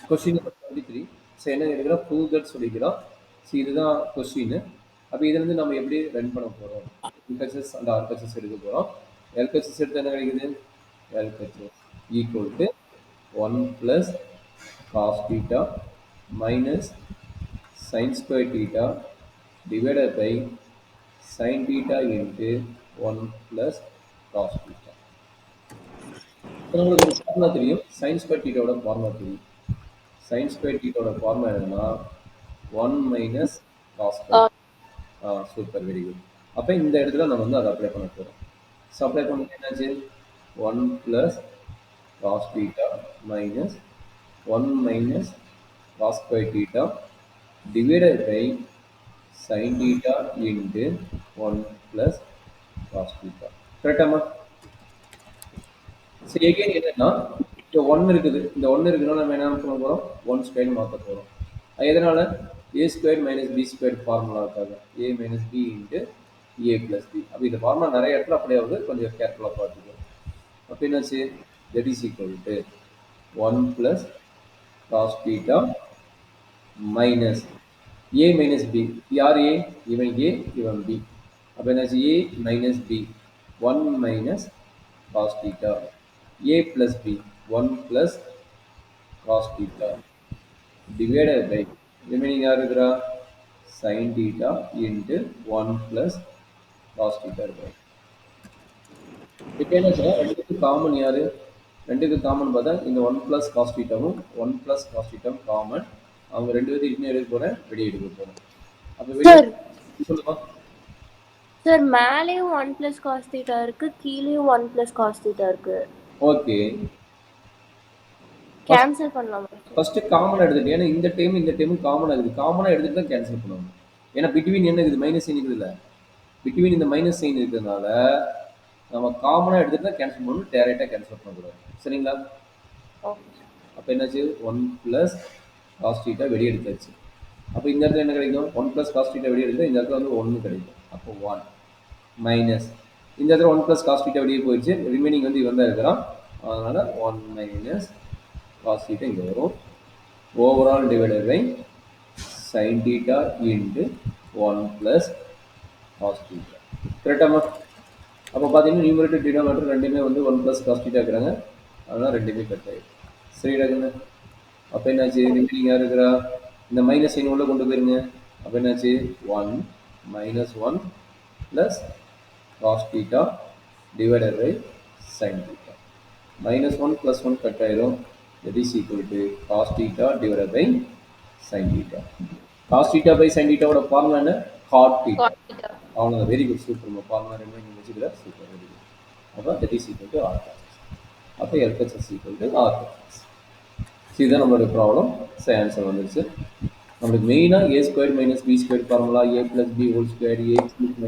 Question number 23. So என்ன கேட்குறோம், prove that சொல்லிக்கிறோம். ஸோ இதுதான் கொஸ்டின். அப்போ இதுலேருந்து நம்ம எப்படி ரன் பண்ண போகிறோம், எல்ஹெச்எஸ் அண்ட் ஆர்ஹெச்எஸ் எடுக்க போகிறோம். எல்ஹெச்எஸ் எடுத்து என்ன கிடைக்குது, LHS equal to 1 plus cos theta minus sin square theta divided by sin theta into 1 plus cos theta. உங்களுக்கு ஒரு ஃபார்முலா தெரியும், sin square theta ஓட ஃபார்முலா தெரியும். sin square theta ஓட ஃபார்முலா என்னன்னா 1 minus cos square. Super, very good. அப்போ இந்த இடத்துல நம்ம வந்து அதை அப்ளை பண்ண போகிறோம். ஸோ அப்ளை பண்ணி என்னாச்சு, 1 plus cos theta minus 1 minus cos square theta divided by sin theta into 1 plus cos theta. கரெக்டாமா? சரி, எகைன் என்னன்னா இந்த 1 இருக்குது, இந்த 1 இருக்குன்னா நம்ம என்ன பண்ண போகிறோம், 1 ஸ்கொயர் மாற்ற போகிறோம். எதனால, a square minus B square ஃபார்முலாவுக்காக a minus b into a plus b. அப்போ இந்த ஃபார்முலா நிறைய இடத்துல அப்படியே வந்து கொஞ்சம் கேர்ஃபுல்லாக பார்த்துக்கணும். அப்போ என்னாச்சு, that is equal to 1 plus cos theta minus a minus B. யார் a, இவன் a இவன் b. அப்போ என்னாச்சு, a minus b 1 minus cos theta, a plus b 1 plus cos theta divided by remaining யார் இருக்கிறா, sin theta into 1 plus cos theta இருக்கிறா. இப்போ என்ன சொல்றோம், ரெண்டுக்கு காமன் யாரு, ரெண்டுக்கு காமன் பார்த்தா இந்த 1 plus cos thetaவும் 1 plus cos thetaவும் காமன். அவங்க ரெண்டு பேரும் இன்னும் எடுக்க போகிறேன், வெளியே எடுக்க போகிறேன். அப்போ வெளியே சொல்லுமா சார், மேலேயும் 1 plus cos theta இருக்கு, கீழேயும் 1 plus cos theta இருக்கு. ஓகே, கேன்சல் பண்ணலாமா? ஃபர்ஸ்ட் காமன் எடுத்துட்டு, ஏன்னா இந்த டைம் காமன் ஆகுது, காமனா எடுத்துட்டு தான் கேன்சல் பண்ணுவாங்க. ஏன்னா பிட்வீன் என்ன இருக்குது, மைனஸ் சைன் இருக்குது இல்லை, பிட்வீன் இந்த மைனஸ் சைன் இருக்கிறதுனால நம்ம காமனா எடுத்துட்டு தான் கேன்சல் பண்ணணும், டேரெக்டாக கேன்சல் பண்ணக்கூடாது. சரிங்களா? அப்போ என்னாச்சு, 1 plus cos theta வெளியே எடுத்தாச்சு. அப்போ இந்த இடத்துல என்ன கிடைக்கும், 1 plus cos theta வெளியே எடுத்தால் இந்த இடத்துல வந்து 1 கிடைக்கும். அப்போ 1 மைனஸ் இந்த இடத்துல 1 plus cos theta வெளியே போயிடுச்சு, ரிமைனிங் வந்து இவன் தான் இருக்கிறான். அதனால 1 மைனஸ் cos theta இங்கே வரும். Overall divided by sin theta into 1 plus cos theta. கரெக்டாமா? அப்போ பார்த்தீங்கன்னா நியூமரேட்டர் டினாமினேட்டர் ரெண்டுமே வந்து 1 plus cos theta இருக்கிறாங்க, அதனால் ரெண்டுமே கட் ஆகிடும். சரிடாக்குங்க. அப்போ என்னாச்சு, ரிமைனிங் யார் இருக்கிறா, இந்த மைனஸ் சைன் உள்ள கொண்டு போயிருங்க. அப்போ என்னாச்சு, 1 minus 1 plus cos theta divided by sin theta. minus 1 plus 1 cut ஆயிரும். That is equal to cos theta divided by sin theta. cos theta by sin theta ஓட ஃபார்முலா என்ன, cot theta. அவ்வளோதான், very good, super. Formula ரெண்டு நீங்கள் வச்சுக்கிற, super, very good. அப்போ that is equal to r. அப்போ LHS equal to RHS. இதுதான் நம்மளோட ப்ராப்ளம். ஸோ ஆன்சர் வந்துருச்சு. நம்மளுக்கு மெயினாக a square minus B square formula, a plus B whole square, a minus